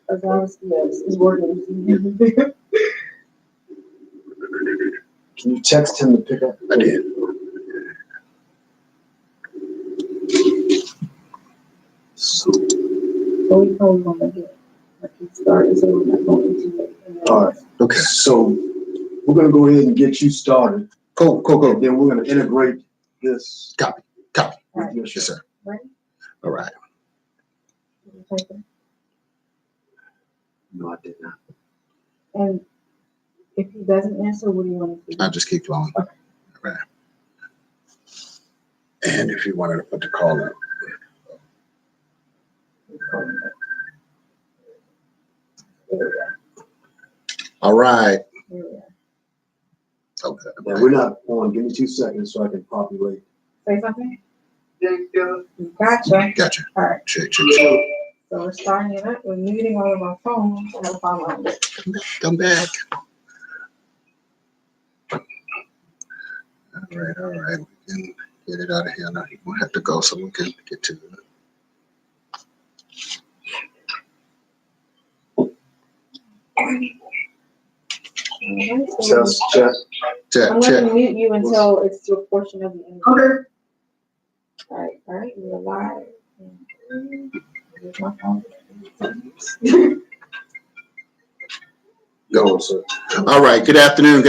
As long as yes, it's working. Can you text him to pick up? I did. So, So we probably want to get like he started, so we're not going into it. all right. Okay. So we're gonna go ahead and get you started. Cool. And then we're gonna integrate this. Copy. With your Yes, sir. Right? All right. No, I did not. And if he doesn't answer, what do you want to do? I'll just keep going. Okay. All right. And if you wanted to put the call up. All right. There we are. Okay. Yeah, we're not on. Give me 2 seconds so I can populate. Say something? Gotcha. Gotcha. All right. Check. So we're starting it up. We're muting all of our phones. I have fun on it. Come back. All right. We can get it out of here now. We'll have to go so we can get to it. Alright, so I'm Check. going to mute you until it's your portion of the interview. Okay. All right, we're live. Here's my phone. Go, sir. All right. Good afternoon,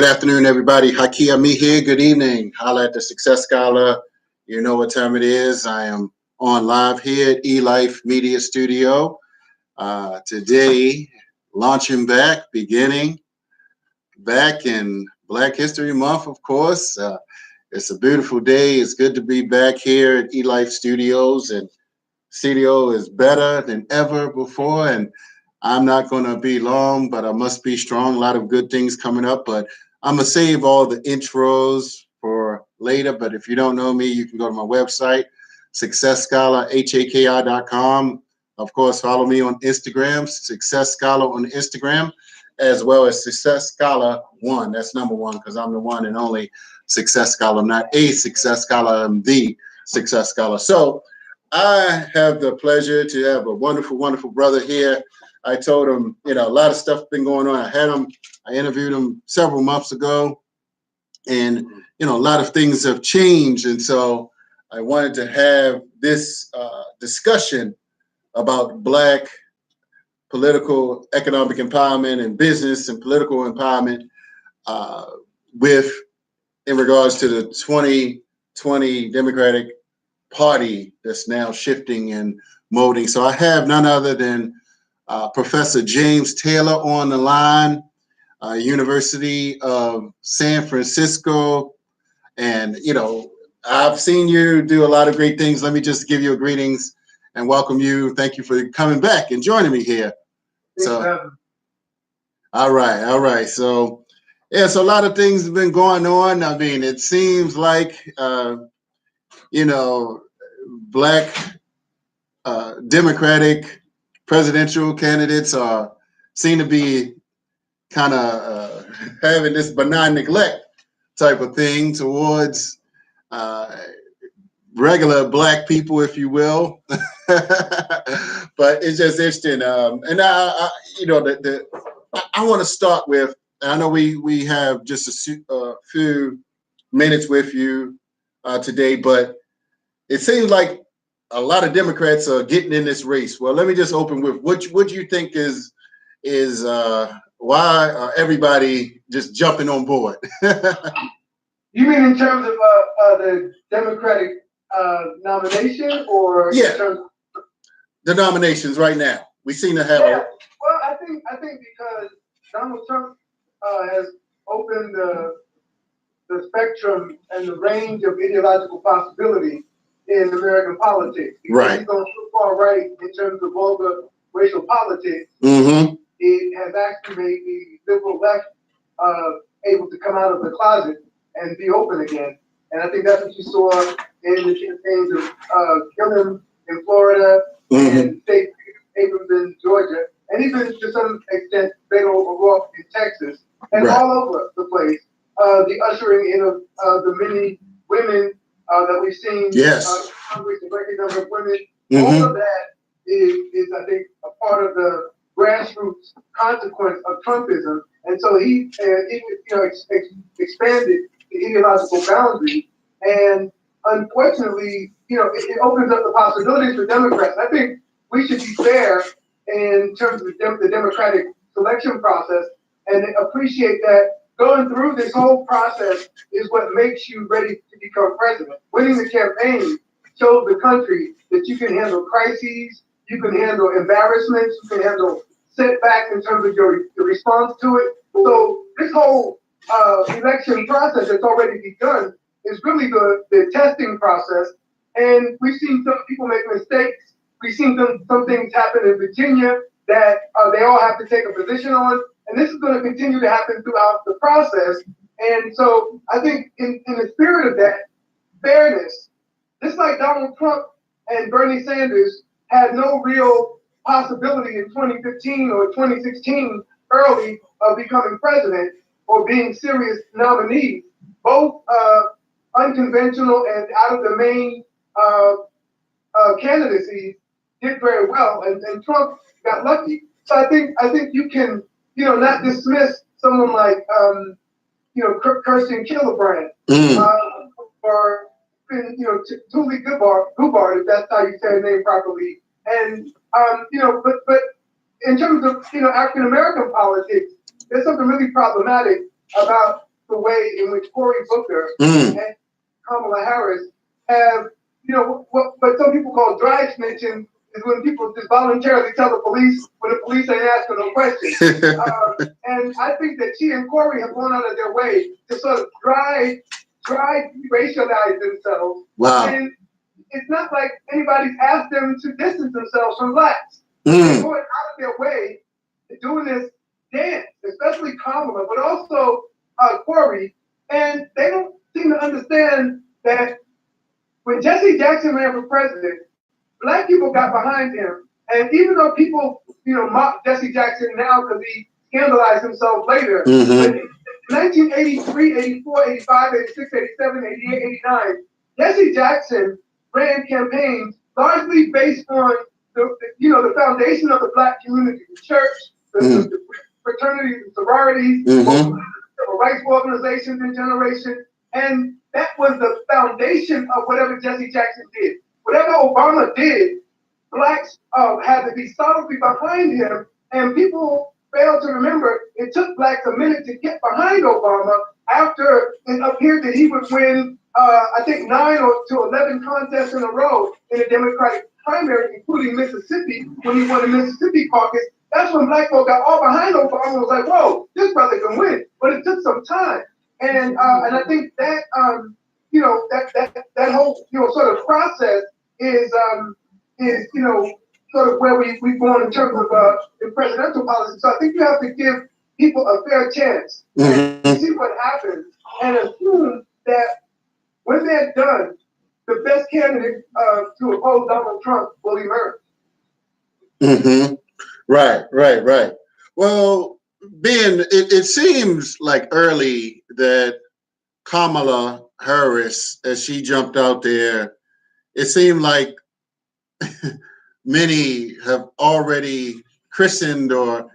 everybody. Hakia me here. Good evening. Holla at the Success Scholar. You know what time it is. I am on live here at eLife Media Studio. Today, launching beginning back in Black History Month, of course. It's a beautiful day. It's good to be back here at eLife Studios, and studio is better than ever before. And I'm not going to be long, but I must be strong. A lot of good things coming up, but I'm going to save all the intros for later. But if you don't know me, you can go to my website, successscholar.haki.com. Of course, follow me on Instagram, Success Scholar on Instagram, as well as Success Scholar 1. That's number 1 because I'm the one and only Success Scholar. I'm not a Success Scholar. I'm the Success Scholar. So I have the pleasure to have a wonderful, wonderful brother here. I told him, a lot of stuff been going on. I interviewed him several months ago, and, a lot of things have changed. And so I wanted to have this discussion about Black political, economic empowerment and business and political empowerment in regards to the 2020 Democratic Party that's now shifting and molding. So I have none other than Professor James Taylor on the line, University of San Francisco. And, I've seen you do a lot of great things. Let me just give you a greetings and welcome you. Thank you for coming back and joining me here. All right. So, so a lot of things have been going on. I mean, it seems like, Black Democratic presidential candidates seem to be kind of having this benign neglect type of thing towards regular Black people, if you will. But it's just interesting. And I want to start with, I know we have just a few minutes with you today, but it seems like a lot of Democrats are getting in this race. Well, let me just open with what do you think is why are everybody just jumping on board? You mean in terms of the Democratic nomination, or Yeah, in terms of the nominations right now? We seem to have Well, I think because Donald Trump has opened the spectrum and the range of ideological possibility in American politics. Right. He's gone so far right in terms of vulgar racial politics. Mm-hmm. It has actually made the liberal left able to come out of the closet and be open again. And I think that's what you saw in the campaigns of Gillum in Florida, Mm-hmm. and State Abrams in Georgia, and even to some extent Beto O'Rourke in Texas, and Right. all over the place. The ushering in of the many women that we've seen, Yes. Congress, a record number of women, Mm-hmm. all of that is I think a part of the grassroots consequence of Trumpism, and so he expanded the ideological boundary, and unfortunately, it opens up the possibilities for Democrats. I think we should be fair in terms of the democratic selection process and appreciate that going through this whole process is what makes you ready to become president. Winning the campaign shows the country that you can handle crises, you can handle embarrassments, you can handle setbacks in terms of your response to it. So this whole election process that's already begun is really the testing process. And we've seen some people make mistakes. We've seen some things happen in Virginia that they all have to take a position on. And this is going to continue to happen throughout the process. And so I think in the spirit of that fairness, just like Donald Trump and Bernie Sanders had no real possibility in 2015 or 2016 early of becoming president or being serious nominees, both unconventional and out of the main candidacy did very well, and Trump got lucky. So I think you can not dismiss someone like Kirsten Gillibrand or Julie Goodbar, if that's how you say her name properly. And but in terms of African American politics, there's something really problematic about the way in which Cory Booker and Kamala Harris have what some people call dry snitching is when people just voluntarily tell the police when the police ain't asking no questions. And I think that she and Cory have gone out of their way to sort of dry racialize themselves. Wow. And it's not like anybody's asked them to distance themselves from blacks. They're going out of their way to doing this dance, especially Kamala, but also Cory. And they don't seem to understand that when Jesse Jackson ran for president, black people got behind him. And even though people, mock Jesse Jackson now because he scandalized himself later, but in 1983, 84, 85, 86, 87, 88, 89, Jesse Jackson ran campaigns largely based on the foundation of the black community, the church, the fraternities and sororities, civil rights organizations in generation. And that was the foundation of whatever Jesse Jackson did. Whatever Obama did, blacks had to be solidly behind him, and people fail to remember it took blacks a minute to get behind Obama after it appeared that he would win, I think 9 to 11 contests in a row in the Democratic primary, including Mississippi, when he won the Mississippi caucus. That's when black folk got all behind Obama and was like, whoa, this brother can win. But it took some time. And I think that, that whole, sort of process is sort of where we've gone in terms of in presidential policy. So I think you have to give people a fair chance and see what happens and assume that when they're done, the best candidate to oppose Donald Trump will emerge. Right. Well, it seems like early that Kamala Harris, as she jumped out there, it seemed like many have already christened or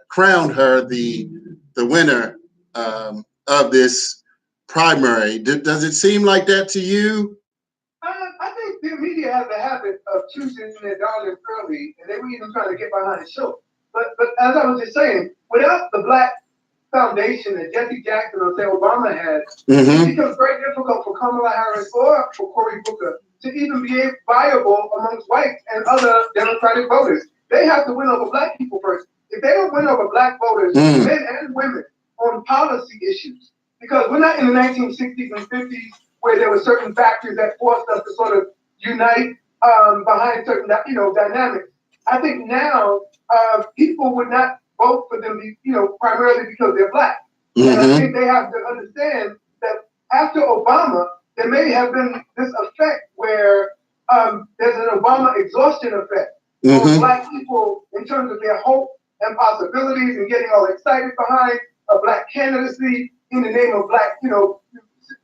crowned her the winner of this primary. Does it seem like that to you? I think the media has a habit of choosing their darling early, and they were even trying to get behind the show. But as I was just saying, without the black foundation that Jesse Jackson or say Obama had, it becomes very difficult for Kamala Harris or for Cory Booker to even be viable amongst whites and other Democratic voters. They have to win over black people first. If they don't win over black voters, men and women, on policy issues, because we're not in the 1960s and 50s where there were certain factors that forced us to sort of unite behind certain, dynamics. I think now people would not vote for them, primarily because they're black. And I think they have to understand that after Obama, there may have been this effect where there's an Obama exhaustion effect on black people in terms of their hope and possibilities and getting all excited behind a black candidacy in the name of black,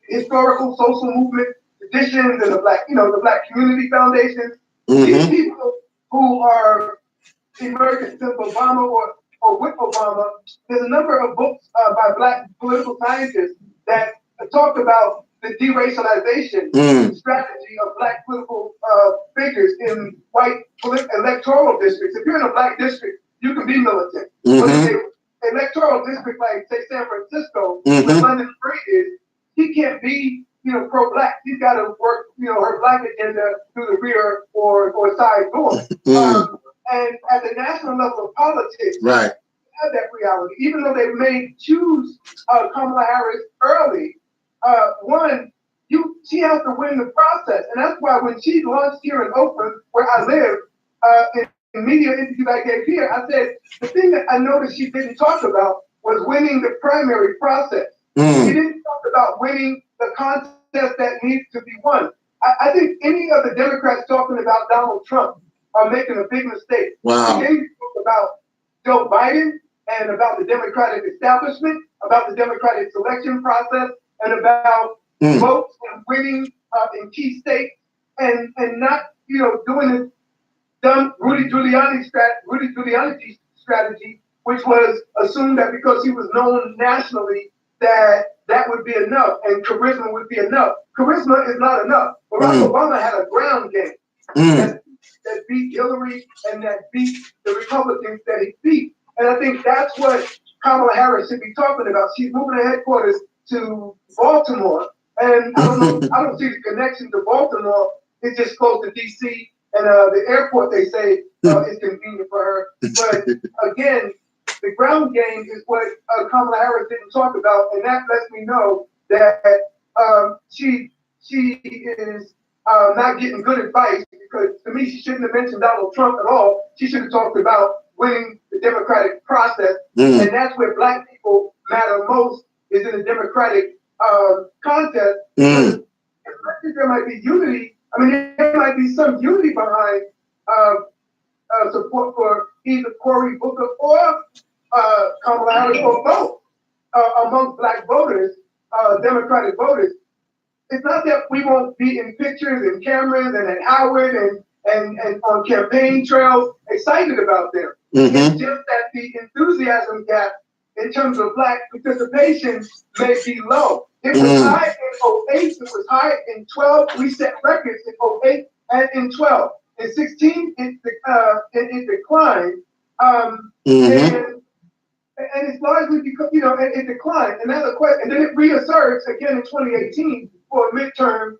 historical social movement traditions and the black community foundations. These people who are emerging since Obama or with Obama. There's a number of books by Black political scientists that talk about the deracialization strategy of Black political figures in white electoral districts. If you're in a Black district, you can be militant. But in an electoral district like, say, San Francisco, where London Free is, he can't be, pro-Black. He's got to work, her Black agenda through the rear or side door. And at the national level of politics, right, have that reality. Even though they may choose Kamala Harris early, she has to win the process, and that's why when she launched here in Oakland, where I live, in media interview I gave here, I said the thing that I noticed she didn't talk about was winning the primary process. She didn't talk about winning the contest that needs to be won. I think any of the Democrats talking about Donald Trump are making a big mistake. Wow. They need to talk about Joe Biden and about the Democratic establishment, about the Democratic selection process, and about votes and winning in key states, and not doing the dumb Rudy Giuliani strategy, which was assumed that because he was known nationally that would be enough and charisma would be enough. Charisma is not enough. Barack Obama had a ground game that beat Hillary and that beat the Republicans that he beat. And I think that's what Kamala Harris should be talking about. She's moving her headquarters to Baltimore. And I don't see the connection to Baltimore. It's just close to DC, and the airport, they say, is convenient for her. But again, the ground game is what Kamala Harris didn't talk about, and that lets me know that she is not getting good advice, because to me, she shouldn't have mentioned Donald Trump at all. She should have talked about winning the democratic process, and that's where Black people matter most, is in the democratic contest. There might be unity. I mean, there might be some unity behind support for either Cory Booker or Kamala Harris, or both among Black voters, Democratic voters. It's not that we won't be in pictures and cameras and at Howard and on campaign trails excited about them. It's just that the enthusiasm gap in terms of Black participation may be low. It was high in 08, it was high in 12. We set records in 08 and in 12. In 16, it declined. And it's largely because, it declined. And that's a question. And then it reasserts again in 2018 for a midterm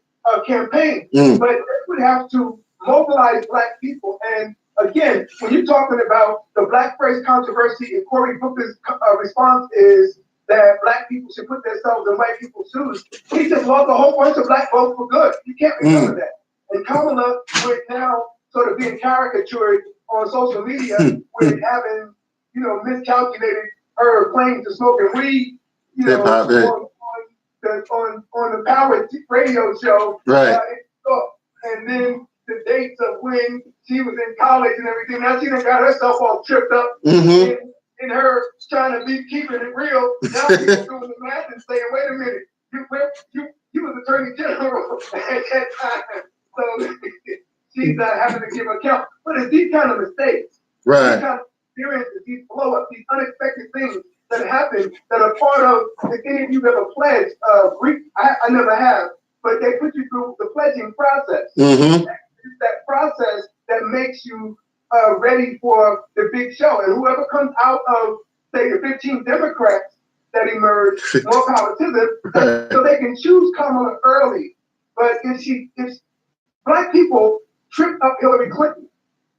campaign. But it would have to mobilize Black people. And again, when you're talking about the blackface controversy, and Cory Booker's response is that Black people should put themselves in white people's shoes, he just lost a whole bunch of Black votes for good. You can't remember that. And Kamala, with now sort of being caricatured on social media, with having, miscalculated her claim to smoking weed, on the Power radio show, right? And then the dates of when she was in college and everything. Now she done got herself all tripped up in her trying to be keeping it real. Now people doing the math and saying, "Wait a minute, you was Attorney General at that time." So she's having to give account. But it's these kind of mistakes, right? These kind of experiences, these blow-ups, these unexpected things that happen that are part of, if any of you ever pledged, I never have, but they put you through the pledging process. It's that process that makes you ready for the big show. And whoever comes out of, say, the 15 Democrats that emerge, more power to them, so they can choose Kamala early. But if Black people tripped up Hillary Clinton,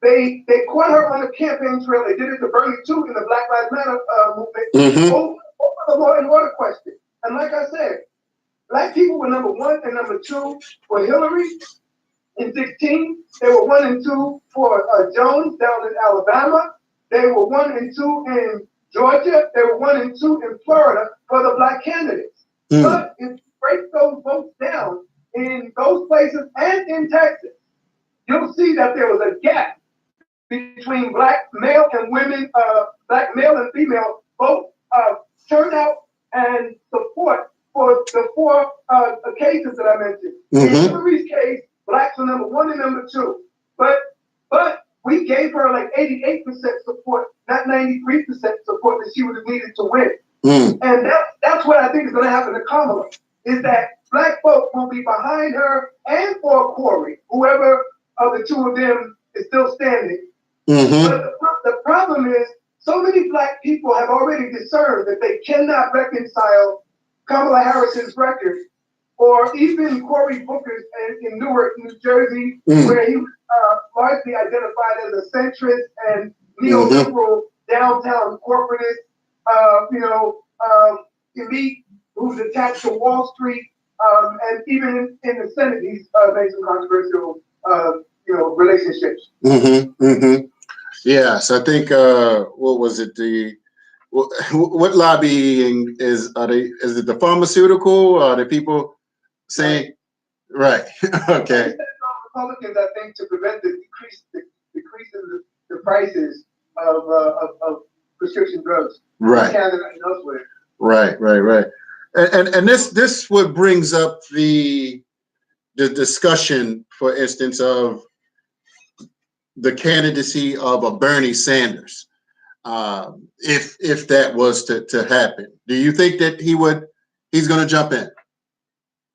they caught her on the campaign trail. They did it to Bernie too in the Black Lives Matter movement over the law and order question. And like I said, Black people were number 1 and number 2 for Hillary in 16. They were 1 and 2 for Jones down in Alabama. They were 1 and 2 in Georgia. They were 1 and 2 in Florida for the Black candidates. But if you break those votes down in those places and in Texas, you'll see that there was a gap between Black male and women, Black male and female, both turnout and support for the 4 cases that I mentioned. In Hillary's case, Blacks were number 1 and number 2. But we gave her like 88% support, not 93% support that she would have needed to win. And that's what I think is going to happen to Kamala, is that black folk will be behind her and for Corey, whoever of the two of them is still standing. But the problem is, so many black people have already discerned that they cannot reconcile Kamala Harris's record, or even Cory Booker's in Newark, New Jersey, where he was largely identified as a centrist and neoliberal downtown corporatist, elite who's attached to Wall Street, and even in the Senate, he's made some controversial, relationships. Yes, I think what was it? What lobbying is? Is it the pharmaceutical? Are the people saying right? Okay. Republicans, I think, to prevent the decrease in the prices of prescription drugs, Right. in Canada and elsewhere. Right. And this what brings up the discussion, for instance, of the candidacy of a Bernie Sanders, if that was to happen. Do you think that he's going to jump in?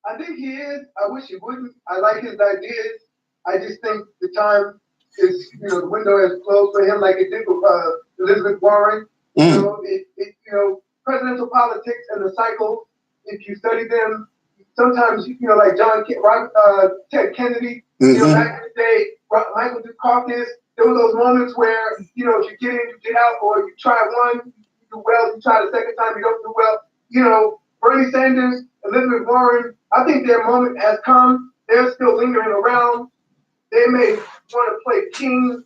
I think he is. I wish he wouldn't. I like his ideas. I just think the time is, the window is closed for him, like it did with Elizabeth Warren. Presidential politics and the cycle, if you study them, sometimes, like Ted Kennedy, back in the day, Michael Dukakis, there were those moments where, if you get in, you get out, or you try one, you do well, you try the second time, you don't do well. Bernie Sanders, Elizabeth Warren, I think their moment has come. They're still lingering around. They may want to play king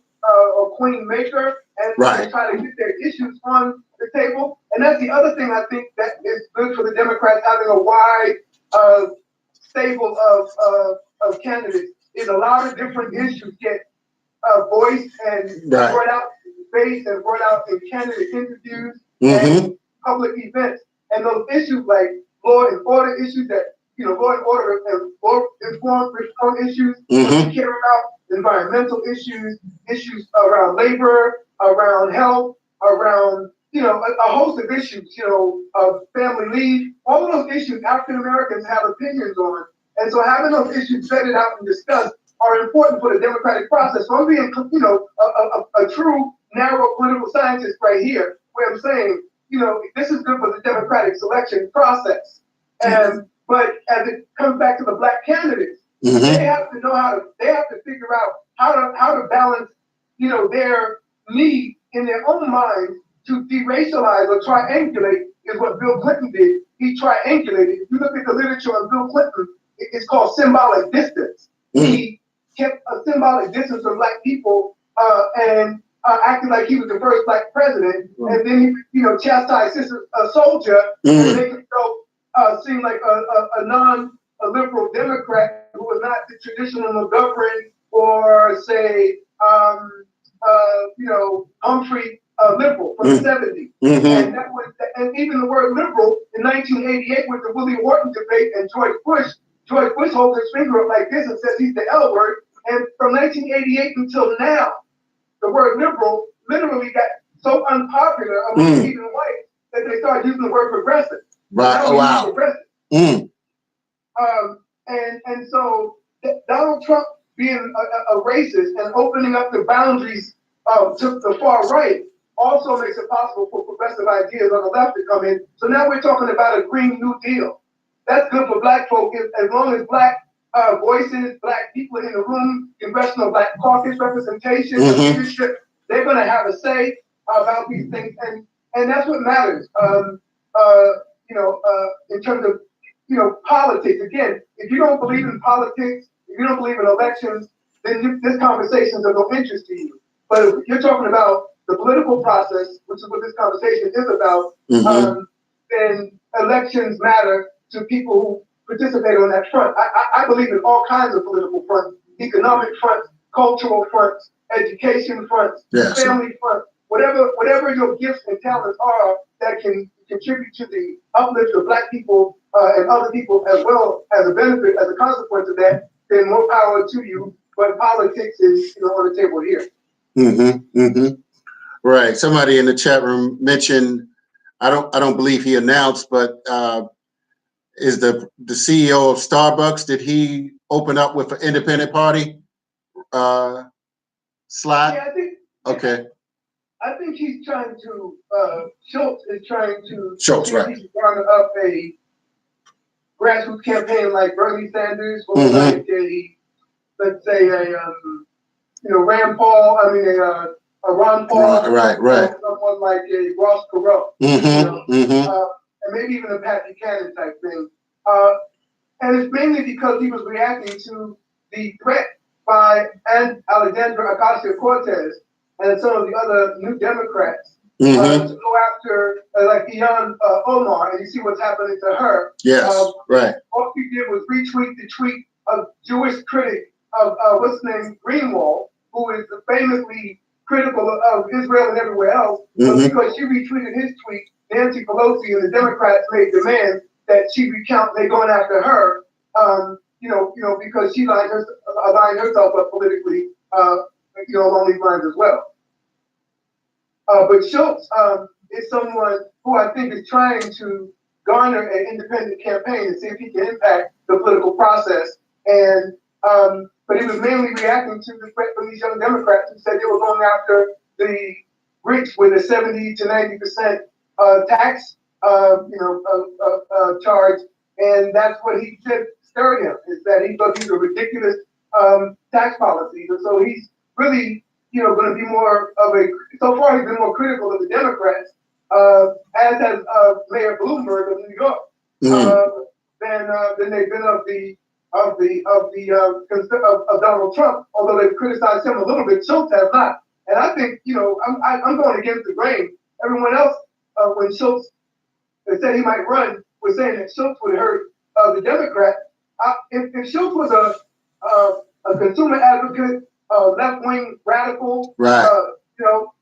or queen maker and try to get their issues on the table. And that's the other thing I think that is good for the Democrats, having a wide stable of candidates, is a lot of different issues get voiced and brought out in debate and brought out in candidate interviews and public events. And those issues like law and order issues law and order and reform issues, what you care about, environmental issues around labor, around health, around, a host of issues, of family leave, all of those issues African Americans have opinions on. And so having those issues vetted out and discussed are important for the democratic process. So I'm being, a true narrow political scientist right here, where I'm saying, this is good for the democratic selection process. But as it comes back to the black candidates, they have to know they have to figure out how to balance, their need in their own minds to deracialize or triangulate, is what Bill Clinton did. He triangulated. If you look at the literature on Bill Clinton, it's called symbolic distance. He kept a symbolic distance from black people and acted like he was the first black president, and then he, chastised a soldier and make himself seem like a non-liberal Democrat who was not the traditional McGovern or say, Humphrey liberal from the 70s. And that was, and even the word liberal in 1988 with the Willie Wharton debate and George Bush holds his finger up like this and says he's the L word. And from 1988 until now, the word liberal literally got so unpopular among even whites that they started using the word progressive. Right. Oh, wow. Progressive. And so Donald Trump being a racist and opening up the boundaries to the far right also makes it possible for progressive ideas on the left to come in. So now we're talking about a Green New Deal. That's good for black folk as long as black voices, black people in the room, congressional black caucus representation, leadership, they're going to have a say about these things. And that's what matters, in terms of, politics. Again, if you don't believe in politics, if you don't believe in elections, then this conversation is of no interest to you. But if you're talking about the political process, which is what this conversation is about, then elections matter to people who participate on that front. I believe in all kinds of political fronts, economic fronts, cultural fronts, education fronts, family fronts, whatever your gifts and talents are that can contribute to the uplift of black people and other people as well as a benefit, as a consequence of that, then more power to you. But politics is on the table here. Mm-hmm. Mm-hmm. Right. Somebody in the chat room mentioned, I don't believe he announced, but is the CEO of Starbucks, did he open up with an independent party slot? Yeah, Okay. I think he's trying to, Schultz is trying to Schultz, see if right. he can garner up a grassroots campaign like Bernie Sanders or Mm-hmm. like let's say Rand Paul, a Ron Paul, Right. or someone like a Ross Perot, Mm-hmm. Mm-hmm. and maybe even a Pat Buchanan type thing. And it's mainly because he was reacting to the threat by Alexandria Ocasio-Cortez and some of the other New Democrats Mm-hmm. to go after like Ilhan Omar, and you see what's happening to her. Yes, right. All she did was retweet the tweet of Jewish critic of what's his name, Greenwald, who is famously critical of Israel and everywhere else. But because she retweeted his tweet, Nancy Pelosi and the Democrats made demands that she recount. They're going after her, because she aligned herself up politically, along these lines as well. But Schultz is someone who I think is trying to garner an independent campaign and see if he can impact the political process. And but he was mainly reacting to the threat from these young Democrats who said they were going after the rich with a 70 to 90% tax charge, and that's what he said stirred him, is that he thought these were ridiculous tax policies, and so he's really going to be more of a. So far, he's been more critical of the Democrats, as has Mayor Bloomberg of New York, than they've been of Donald Trump. Although they've criticized him a little bit, Schultz has not. And I think I'm going against the grain. Everyone else, when Schultz said he might run, was saying that Schultz would hurt the Democrats. If Schultz was a consumer advocate, left-wing radical, right.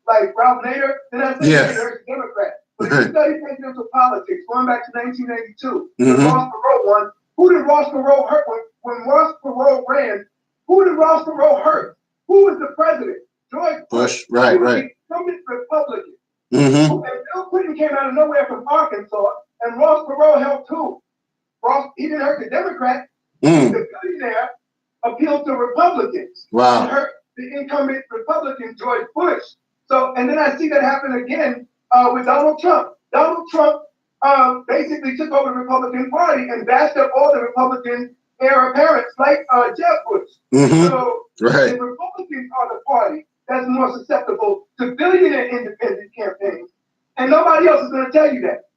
Like Ralph Nader, then I think he hurt the Democrats. But if you study presidential politics, going back to 1982, the Ross Perot one, who did Ross Perot hurt when Ross Perot ran? Who did Ross Perot hurt? Who was the president? George Bush. Right. He was the incumbent Republican. And Bill Clinton came out of nowhere from Arkansas, and Ross Perot helped who? He didn't hurt the Democrats. The billionaire appealed to Republicans. Wow. And hurt the incumbent Republican, George Bush. So, and then I see that happen again with Donald Trump. Donald Trump basically took over the Republican Party and bashed up all the Republican heir apparents like Jeb Bush. So the Republicans are the party that's more susceptible to billionaire independent campaigns. And nobody else is going to tell you that.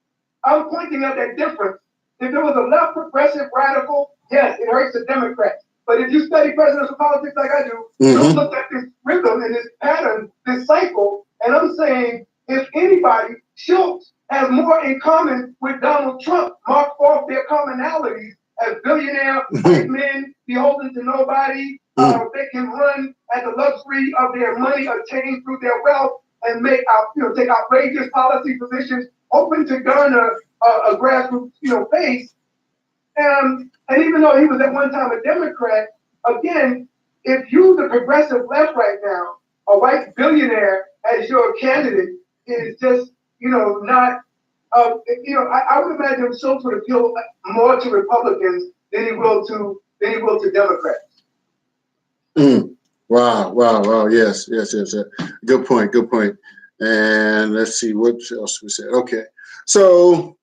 I'm pointing out that difference. If there was a left progressive radical, yes, it hurts the Democrats. But if you study presidential politics like I do, you'll look at this rhythm and this pattern, this cycle, and I'm saying, if anybody, Schultz has more in common with Donald Trump, mark off their commonalities as billionaire white men beholden to nobody. They can run at the luxury of their money obtained through their wealth and take outrageous policy positions, open to garner a grassroots, base. And even though he was at one time a Democrat, again, if you, the progressive left right now, a white billionaire as your candidate is just, not, I would imagine Schultz would appeal more to Republicans than he will to Democrats. Wow. Yes. Good point. And let's see what else we said. Okay. So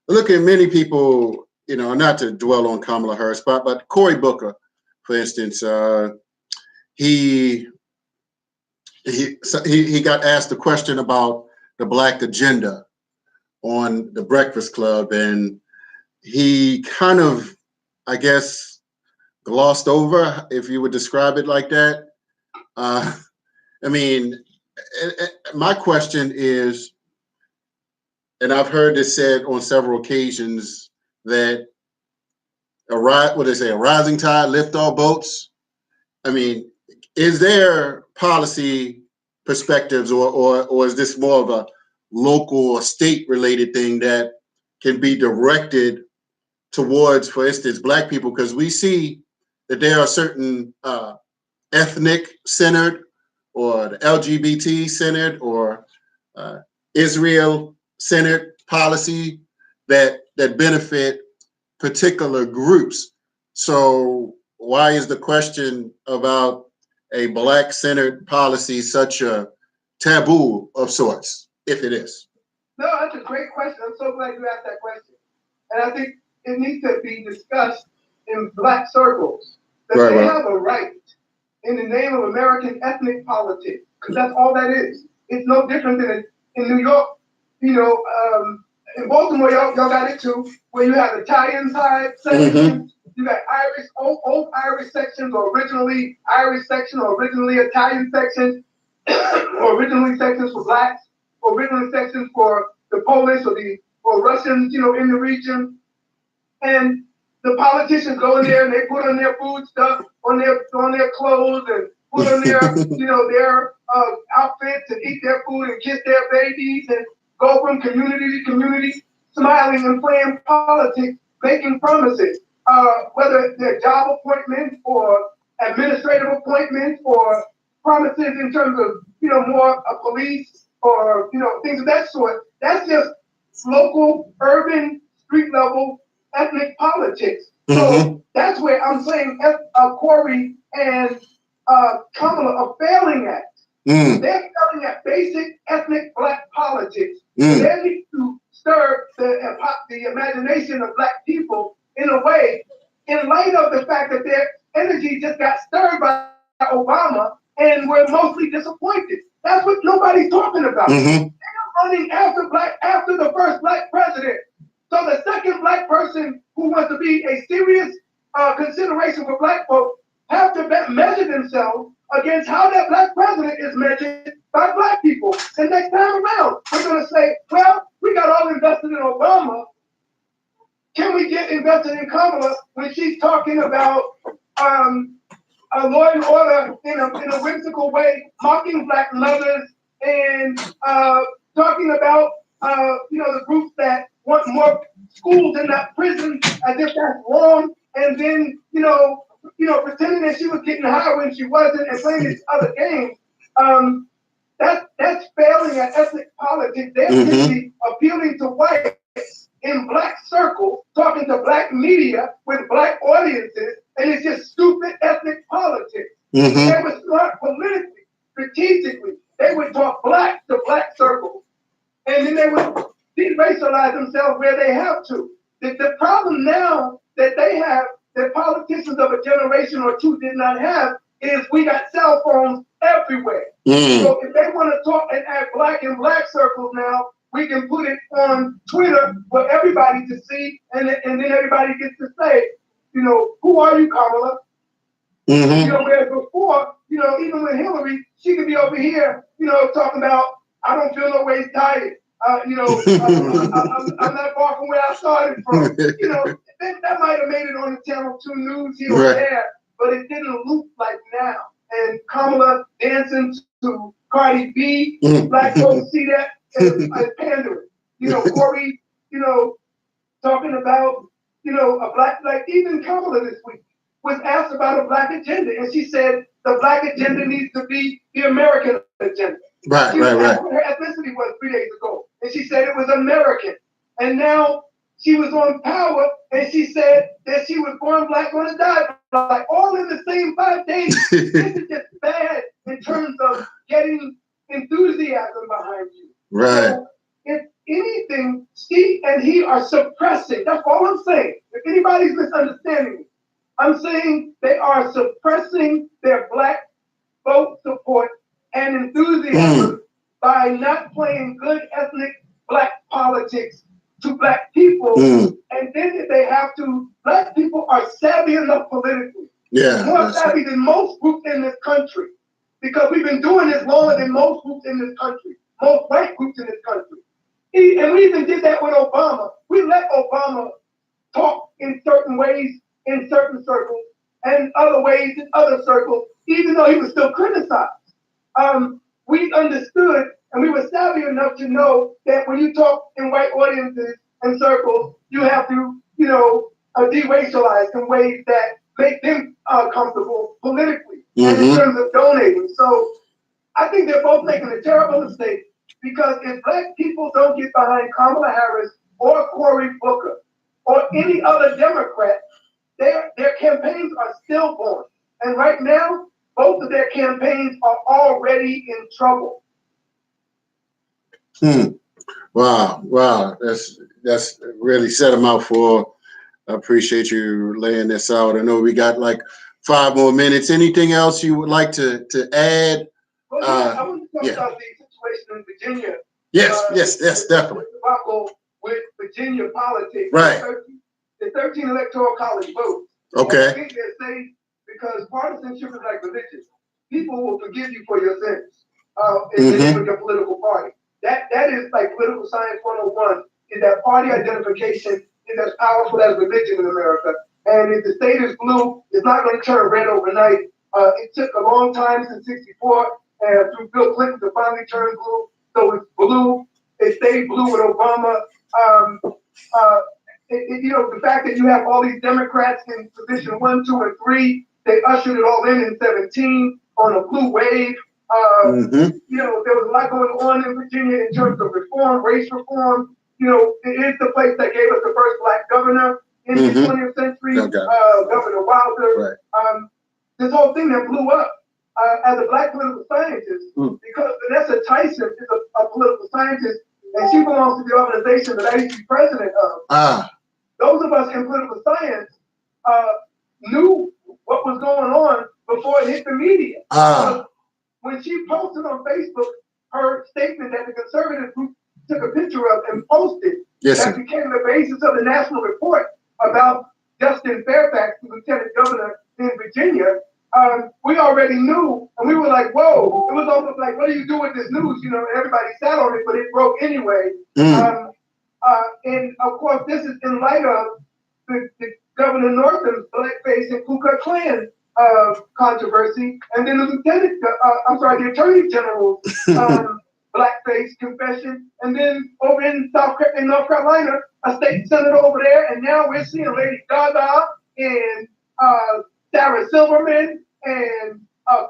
look at many people, not to dwell on Kamala Harris, but Cory Booker, for instance, he got asked a question about the Black agenda on the Breakfast Club, and he kind of, I guess, glossed over, if you would describe it like that. My question is, and I've heard this said on several occasions, that a rising tide lift all boats. Is there policy perspectives, or is this more of a local or state related thing that can be directed towards, for instance, Black people? Because we see that there are certain ethnic centered or the LGBT centered or Israel centered policy that benefit particular groups. So why is the question about a Black centered policy such a taboo of sorts, if it is? No, that's a great question. I'm so glad you asked that question. And I think it needs to be discussed in Black circles that Right, they right. have a right in the name of American ethnic politics, because that's all that is. It's no different than in New York, in Baltimore, y'all got it too, where you have Italian side sections, you got Irish, old Irish sections, or originally Irish section, or originally Italian sections, or originally sections for Blacks, or originally sections for the Polish or Russians, in the region. And the politicians go in there and they put on their food stuff, on their clothes, and put on their, their outfits, and eat their food and kiss their babies and go from community to community, smiling and playing politics, making promises, whether they're job appointments or administrative appointments or promises in terms of, more police or, things of that sort. That's just local, urban, street level ethnic politics. So that's where I'm saying Corey and Kamala are failing at. They're failing at basic ethnic Black politics. They need to stir the imagination of Black people in a way, in light of the fact that their energy just got stirred by Obama and we're mostly disappointed. That's what nobody's talking about. They're running after the first Black president. So the second Black person who wants to be a serious consideration for Black folks have to measure themselves against how that Black president is measured by Black people. And next time around, we're going to say, well, we got all invested in Obama. Can we get invested in Kamala when she's talking about a law and order in a whimsical way, mocking Black mothers and talking about the groups that want more schools and not prisons, as if that's wrong, and then pretending that she was getting high when she wasn't and playing these other games. That's failing at ethnic politics. They're simply appealing to whites in Black circles, talking to Black media with Black audiences, and it's just stupid ethnic politics. They would smart politically, strategically. They would talk Black to Black circles, and then they would de-racialize themselves where they have to. The problem now that they have, that politicians of a generation or two did not have, is we got cell phones everywhere. So if they want to talk and act Black in Black circles now, we can put it on Twitter for everybody to see, and then everybody gets to say, who are you, Kamala? Whereas before, even with Hillary, she could be over here, talking about, I don't feel no way tired. I'm not far from where I started from. That might have made it on the Channel 2 News here or there, but it didn't loop like now. And Kamala dancing to Cardi B, Black folks see that as pandering. Corey, talking about, a Black, like even Kamala this week was asked about a Black agenda, and she said the Black agenda needs to be the American agenda. Right. What her ethnicity was 3 days ago, and she said it was American. And now she was on Power, and she said that she was born Black, going to die Black, all in the same 5 days. This is just bad in terms of getting enthusiasm behind you. Right. So if anything, she and he are suppressing. That's all I'm saying. If anybody's misunderstanding me, I'm saying they are suppressing their Black vote support and enthusiasm by not playing good ethnic Black politics to Black people. And then if they have to, Black people are savvy enough politically. More savvy than most groups in this country. Because we've been doing this longer than most groups in this country. Most white groups in this country. And we even did that with Obama. We let Obama talk in certain ways in certain circles and other ways in other circles, even though he was still criticized. We understood and we were savvy enough to know that when you talk in white audiences and circles, you have to, de-racialize in ways that make them comfortable politically and in terms of donating. So I think they're both making a terrible mistake because if black people don't get behind Kamala Harris or Cory Booker or any other Democrat, their campaigns are stillborn. And right now, both of their campaigns are already in trouble. Wow. That's really set them out for. I appreciate you laying this out. I know we got like 5 more minutes. Anything else you would like to add? Well, yeah, I want to talk about the situation in Virginia. Yes, definitely. The debacle with Virginia politics. Right. The 13 electoral college votes. Okay. I think they're safe because partisanship is like religion. People will forgive you for your sins in the name of your political party. That is like political science 101. Is that party identification is as powerful as religion in America. And if the state is blue, it's not going to turn red overnight. It took a long time since '64 and through Bill Clinton to finally turn blue. So it's blue. It stayed blue with Obama. The fact that you have all these Democrats in position 1, 2, and 3, they ushered it all in 17 on a blue wave. There was a lot going on in Virginia in terms of reform, race reform. It is the place that gave us the first black governor in the 20th century, Governor Wilder. Right. This whole thing that blew up as a black political scientist, because Vanessa Tyson is a political scientist, and she belongs to the organization that I used to be president of. Those of us in political science knew what was going on before it hit the media. When she posted on Facebook her statement that the conservative group took a picture of and posted, that became the basis of the national report about Justin Fairfax, the lieutenant governor in Virginia, we already knew, and we were like, whoa. It was almost like, what do you do with this news? And everybody sat on it, but it broke anyway. And of course, this is in light of the Governor Northam's blackface and Ku Klux Klan controversy, and then the Attorney General's blackface confession, and then over in North Carolina, a state senator over there, and now we're seeing Lady Gaga and Sarah Silverman and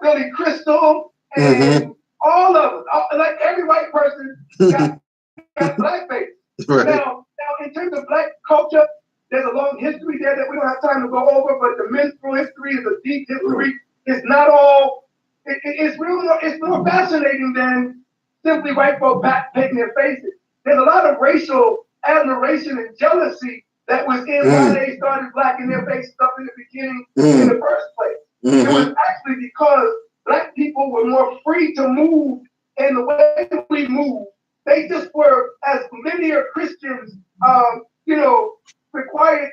Billy Crystal and all of them. Like every white person got blackface. Right. Now, in terms of black culture, there's a long history there that we don't have time to go over, but the minstrel history is a deep history. It's not all, it's more fascinating than simply white folk painting their faces. There's a lot of racial admiration and jealousy that was in why they started blacking their faces up in the beginning in the first place. It was actually because black people were more free to move in the way we move. They just were, as linear Christians, required,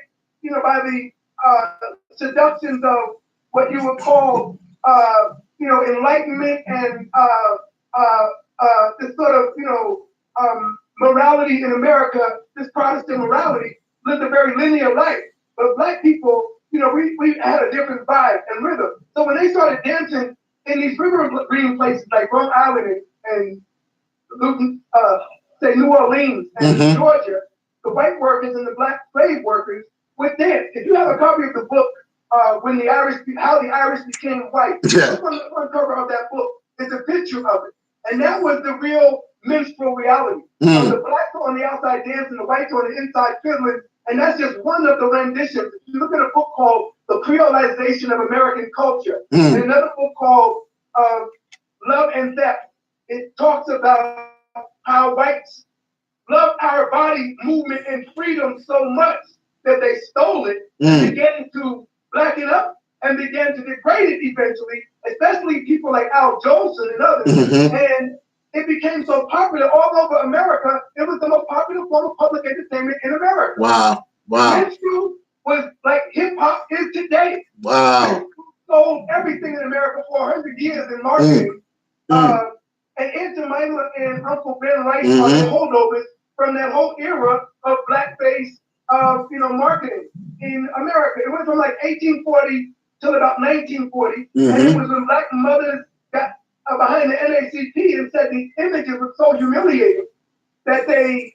by the seductions of what you would call, enlightenment and this sort of, morality in America, this Protestant morality, lived a very linear life. But black people, we had a different vibe and rhythm. So when they started dancing in these riverine places like Rhode Island and New Orleans and Georgia, the white workers and the black slave workers would dance. If you have a copy of the book, how the Irish became white, on the front cover of that book is a picture of it. And that was the real minstrel reality. The blacks on the outside dancing, the whites on the inside fiddling, and that's just one of the renditions. If you look at a book called The Creolization of American Culture, and another book called Love and Theft, it talks about how whites loved our body movement and freedom so much that they stole it and began to black it up and began to degrade it eventually, especially people like Al Jolson and others. And it became so popular all over America, it was the most popular form of public entertainment in America. Wow. Minstrel was like hip hop is today. Wow. Sold everything in America for 100 years in marketing. And Aunt Jemima and Uncle Ben Rice are the holdovers from that whole era of blackface, marketing in America. It went from like 1840 till about 1940, and it was when black mothers got behind the NAACP and said these images were so humiliating that they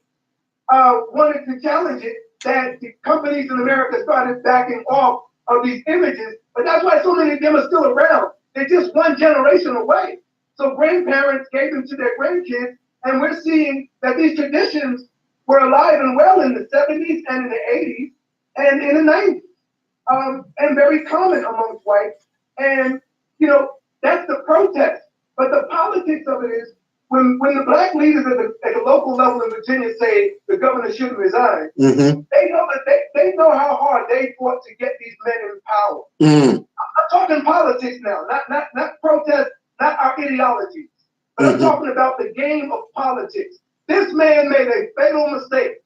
wanted to challenge it, that the companies in America started backing off of these images. But that's why so many of them are still around. They're just one generation away. So grandparents gave them to their grandkids, and we're seeing that these traditions were alive and well in the 70s and in the 80s and in the 90s, and very common amongst whites. And, you know, that's the protest. But the politics of it is when the black leaders at the local level in Virginia say the governor shouldn't resign, they know that they know how hard they fought to get these men in power. I'm talking politics now, not protest, not our ideologies. But I'm talking about the game of politics. This man made a fatal mistake.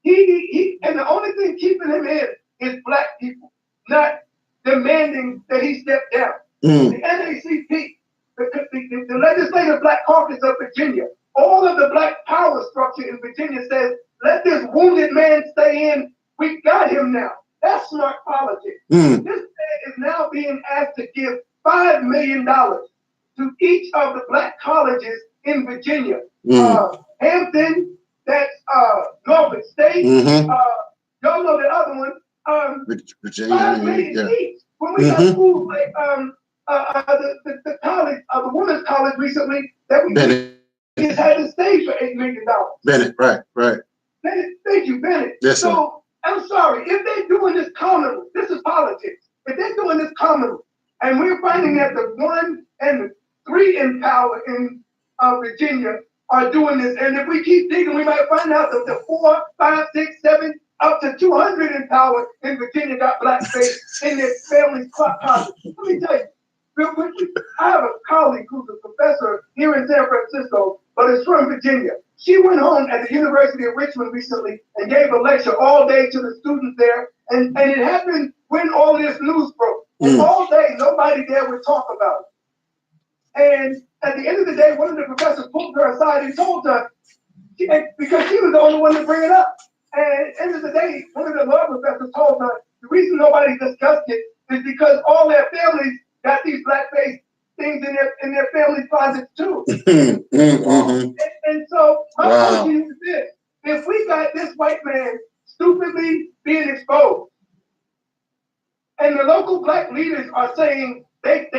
And the only thing keeping him in is black people, not demanding that he step down. The NACP, the Legislative Black Caucus of Virginia, all of the black power structure in Virginia says, let this wounded man stay in. We got him now. That's smart politics. This man is now being asked to give $5 million to each of the black colleges in Virginia. Hampton, that's Norfolk State. Y'all know the other one. Virginia. $5 million each. When we got schools like the college, the women's college recently, that we just had to stay for $8 million. Bennett, right. Bennett, thank you, Bennett. Yes, sir. So I'm sorry, if they're doing this commonly, this is politics. If they're doing this commonly, and we're finding that the 1 and the 3 in power in Virginia are doing this, and if we keep digging, we might find out that the 4, 5, 6, 7, up to 200 in power in Virginia got blackface in their family's closet. Let me tell you, real quickly, I have a colleague who's a professor here in San Francisco, but is from Virginia. She went home at the University of Richmond recently and gave a lecture all day to the students there, and it happened when all this news broke. And all day, nobody there would talk about it. And at the end of the day, one of the professors pulled her aside and told her, because she was the only one to bring it up. And at the end of the day, one of the law professors told her the reason nobody discussed it is because all their families got these blackface things in their family closets too. And so my question is this: if we got this white man stupidly being exposed, and the local black leaders are saying they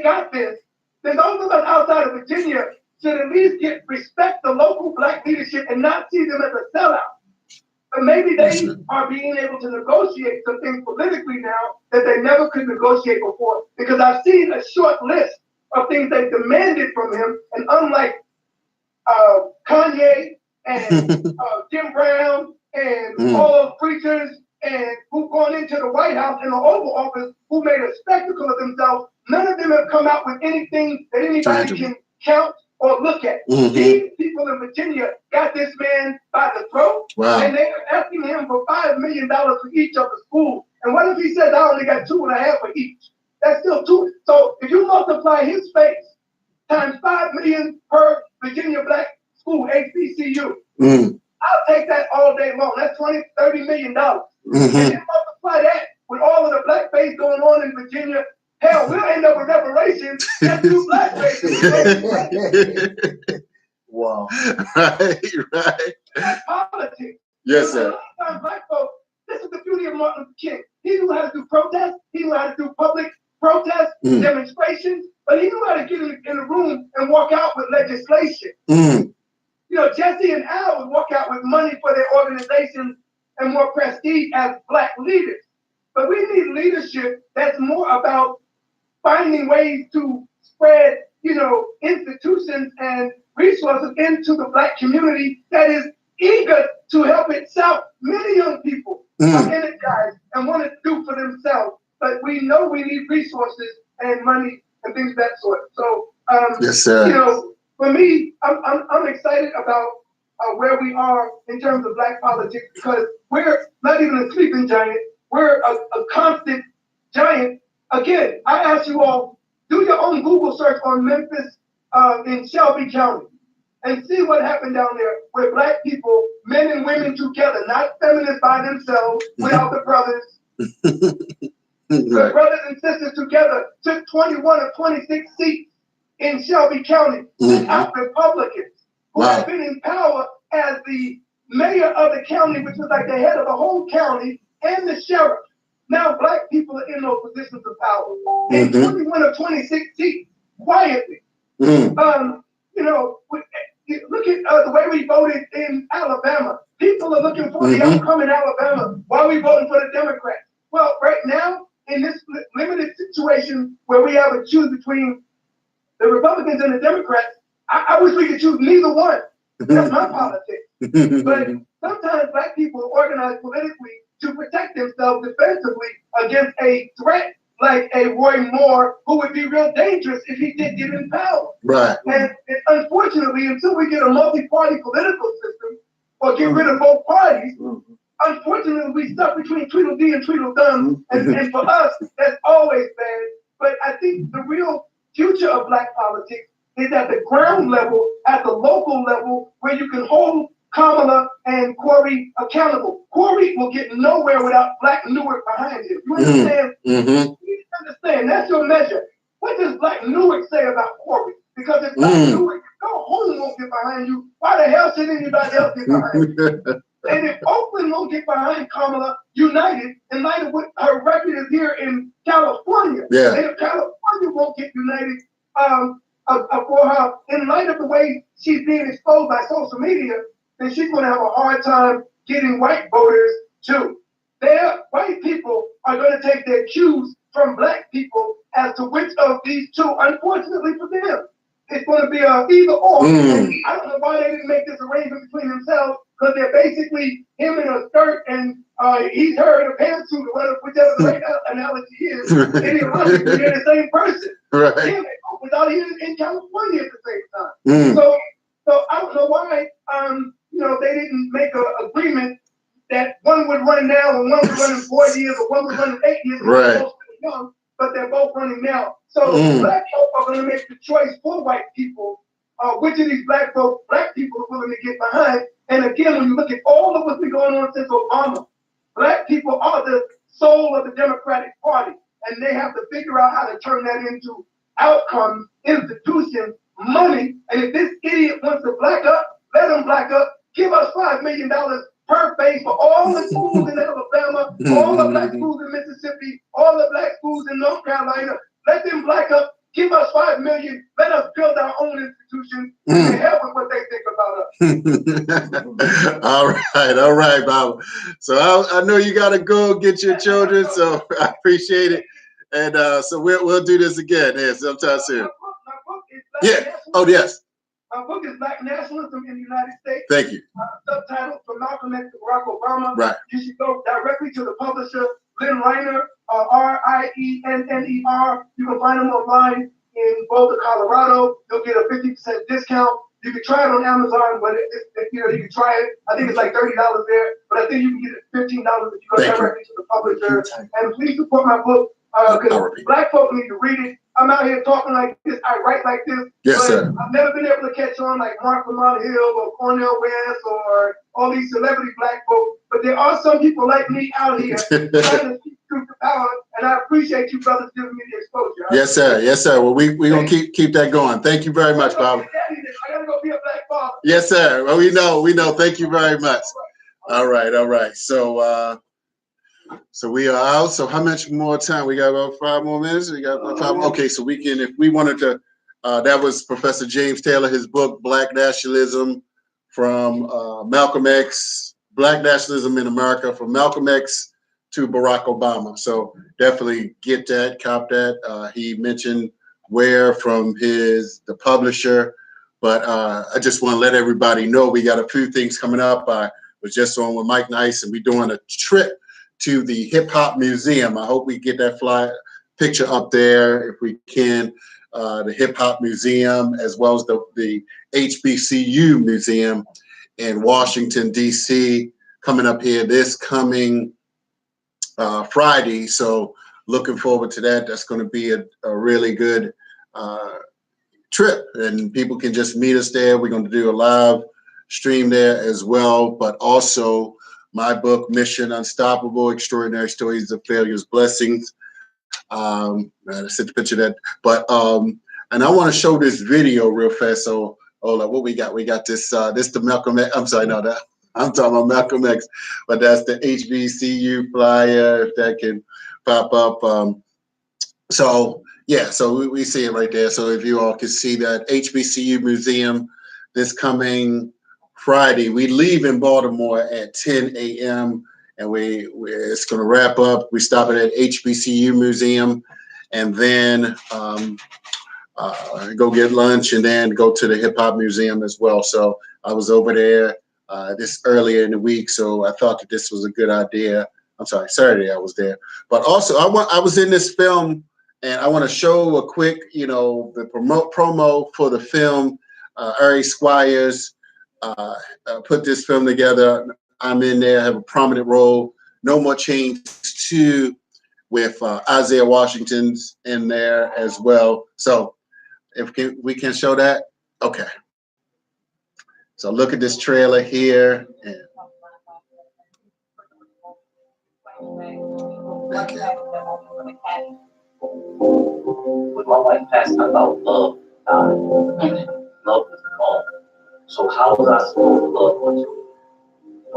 got this, then those of us outside of Virginia should at least respect the local black leadership and not see them as a sellout. But maybe they are being able to negotiate some things politically now that they never could negotiate before. Because I've seen a short list of things they demanded from him, and unlike Kanye and Jim Brown and all those preachers and who've gone into the White House and the Oval Office who made a spectacle of themselves, none of them have come out with anything that anybody can count or look at. These people in Virginia got this man by the throat, and they are asking him for $5 million for each of the schools. And what if he says I only got 2.5 for each? That's still 2. So if you multiply his face times $5 million per Virginia black school, HBCU, I'll take that all day long. That's $30 million. And then multiply that with all of the blackface going on in Virginia. Hell, we'll end up with reparations. That's 2 blackface. Wow. Right. That's politics. Yes, sir. A lot of times black folks, this is the beauty of Martin Luther King. He knew how to do protests. He knew how to do public protests, demonstrations, but he knew how to get in a room and walk out with legislation. You know, Jesse and Al would walk out with money for their organizations and more prestige as black leaders. But we need leadership that's more about finding ways to spread, you know, institutions and resources into the black community that is eager to help itself. Many young people are energized and want to do for themselves, but we know we need resources and money and things of that sort. So, yes, sir. You know, for me, I'm excited about where we are in terms of black politics, because we're not even a sleeping giant. We're a constant giant. Again, I ask you all, do your own Google search on Memphis in Shelby County and see what happened down there where black people, men and women together, not feminists by themselves, without the brothers, but brothers and sisters together took 21 of 26 seats in Shelby County without Republicans who had been in power as the mayor of the county, which was like the head of the whole county, and the sheriff. Now black people are in those positions of power. And 21 of 26 seats, quietly. You know, look at the way we voted in Alabama. People are looking for the outcome in Alabama. Why are we voting for the Democrats? Well, right now, in this limited situation where we have to choose between the Republicans and the Democrats, I wish we could choose neither one. That's my politics. But sometimes black people organize politically to protect themselves defensively against a threat like a Roy Moore, who would be real dangerous if he did get in power. Right. And unfortunately, until we get a multi-party political system or get rid of both parties, unfortunately, we stuck between Tweedledee and Tweedledum, and for us, that's always bad. But I think the real future of black politics is at the ground level, at the local level, where you can hold Kamala and Corey accountable. Corey will get nowhere without Black Newark behind him. You understand? You understand? That's your measure. What does Black Newark say about Corey? Because if Black Newark, go home won't get behind you, why the hell should anybody else get behind you? And if Oakland won't get behind Kamala united, in light of what her record is here in California, and if California won't get united for her, in light of the way she's being exposed by social media, then she's going to have a hard time getting white voters too. White people are going to take their cues from black people as to which of these two, unfortunately for them, it's going to be a either or. I don't know why they didn't make this arrangement between themselves, because they're basically him in a skirt and he's her in a pantsuit or whichever the right analogy is. And they're the same person. Right. Him without even in California at the same time. So I don't know why they didn't make an agreement that one would run now and one would run in 4 years or one would run in 8 years. Right. They're both young, but they're both running now. So black folk are going to make the choice for white people. Which of these black people are willing to get behind? And again, when you look at all of what's been going on since Obama, black people are the soul of the Democratic Party, and they have to figure out how to turn that into outcomes, institutions, money. And if this idiot wants to black up, let him black up. Give us $5 million per face for all the schools in Alabama, all the black schools in Mississippi, all the black schools in North Carolina. Let them black up. Give us $5 million. Let us build our own institutions and help with what they think about us. All right, Bob. So I know you got to go get your children, so I appreciate it. And so we'll do this again sometime soon. My book is Black Nationalism. Oh, yes. My book is Black Nationalism in the United States. Thank you. Subtitled From Malcolm X to Barack Obama. Right. You should go directly to the publisher, Lynn Reiner, Rienner. You can find them online in Boulder, Colorado. You'll get a 50% discount. You can try it on Amazon, but you can try it. I think it's like $30 there, but I think you can get it $15 if you go directly to the publisher. And please support my book because black folk need to read it. I'm out here talking like this. I write like this. Yes, sir. I've never been able to catch on like Mark Lamont Hill or Cornel West or all these celebrity black folk. But there are some people like me out here trying to speak truth to power, and I appreciate you brothers giving me the exposure. Yes, sir. Yes, sir. Well, we're going to keep that going. Thank you very much, Bob. I got to go be a black father. Yes, sir. Well, we know. Thank you very much. All right. So we are out. So how much more time? We got about 5 more minutes. We got about 5 more. Okay, so we can, if we wanted to, that was Professor James Taylor, his book, Black Nationalism from Malcolm X, Black Nationalism in America, from Malcolm X to Barack Obama. So definitely get that, cop that. He mentioned where from the publisher, but I just want to let everybody know we got a few things coming up. I was just on with Mike Nice, and we're doing a trip to the Hip Hop Museum. I hope we get that picture up there if we can. The Hip Hop Museum, as well as the HBCU Museum in Washington, D.C., coming up here this coming Friday. So looking forward to that. That's going to be a really good trip, and people can just meet us there. We're going to do a live stream there as well, but also my book, Mission Unstoppable, Extraordinary Stories of Failures, Blessings. I sent the picture of that. But, and I want to show this video real fast. So, what we got? We got this, the Malcolm X. I'm sorry, no, I'm talking about Malcolm X, but that's the HBCU flyer, if that can pop up. So, Yeah, so we see it right there. So if you all can see that HBCU Museum this coming Friday, we leave in Baltimore at 10 a.m. and it's going to wrap up. We stop at HBCU Museum, and then go get lunch, and then go to the Hip Hop Museum as well. So I was over there this earlier in the week, so I thought that this was a good idea. I'm sorry, Saturday I was there, but also I was in this film, and I want to show a quick, the promo for the film. Ari Squires put this film together. I'm in there, have a prominent role. No More Change 2 with Isaiah Washington's in there as well. So if we can show that, okay. So look at this trailer here. And thank you. With my wife passing about love, love is gone. So how was I supposed to love one?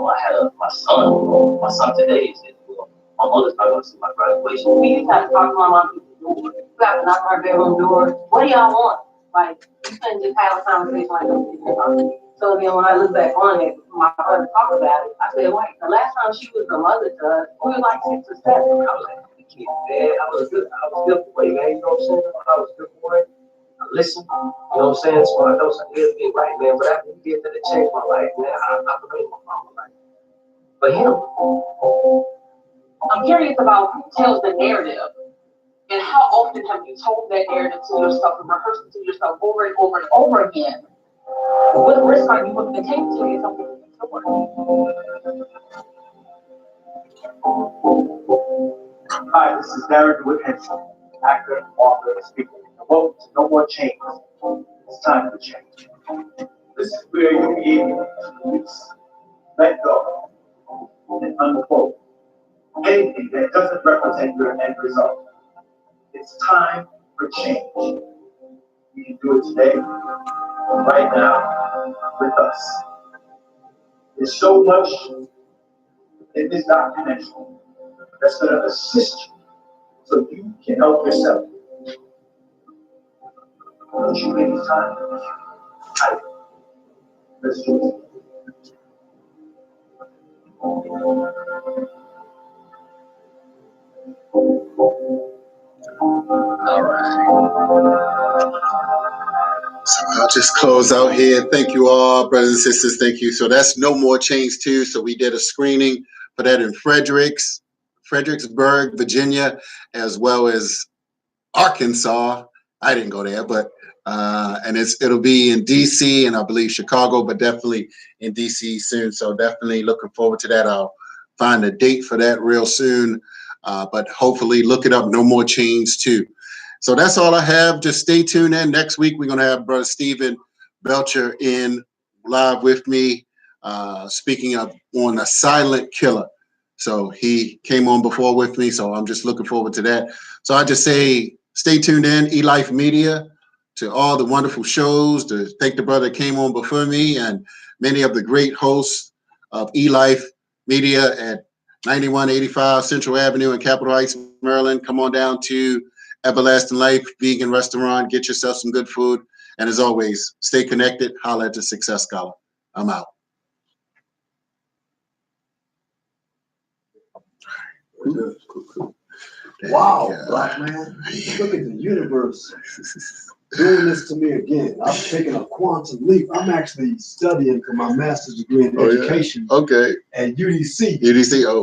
I had my son. My son today is in school. My mother's not going to see my graduation. We used to have to talk to my mom at the door. We have to knock on our bedroom door. What do y'all want? Like, you couldn't just have a conversation like that. So then when I look back on it, my brother talked about it. I said, wait, the last time she was a mother to us, we were like 6 or 7. I was like, the kid, man, I was good boy, man. You know what I'm saying? I was a good boy. I listened. You know what I'm saying? So I know something is getting right, man. But after he did that, it changed my life, man. I blame my mama. But him. I'm curious about who tells the narrative. And how often have you told that narrative to yourself and rehearsed it to yourself over and over and over again? What risk are you willing to take to get something to work? Hi, this is Derek Woodhenson, actor, author, and speaker. Welcome to No More Change. It's time for change. This is where you'll be able to release, let go, and unquote anything that doesn't represent your end result. It's time for change. You can do it today, right now, with us. There's so much in this documentary that's going to assist you so you can help yourself. Don't you make time? Let's do it. All right. So I'll just close out here. Thank you all, brothers and sisters. Thank you. So that's No More Change 2. So we did a screening for that in Fredericksburg, Virginia, as well as Arkansas. I didn't go there, but and it'll be in DC and I believe Chicago, but definitely in DC soon. So definitely looking forward to that. I'll find a date for that real soon. But hopefully look it up. No More Change 2. So that's all I have. Just stay tuned in. Next week, we're going to have Brother Stephen Belcher in live with me, speaking on a silent killer. So he came on before with me, so I'm just looking forward to that. So I just say stay tuned in, eLife Media, to all the wonderful shows, to thank the brother that came on before me and many of the great hosts of eLife Media at 9185 Central Avenue in Capitol Heights, Maryland. Come on down to Everlasting Life Vegan Restaurant. Get yourself some good food. And as always, stay connected. Holla at the Success Scholar. I'm out. Wow, black man. Look at the universe doing this to me again. I'm taking a quantum leap. I'm actually studying for my master's degree in education Okay. at UDC. UDC. Oh.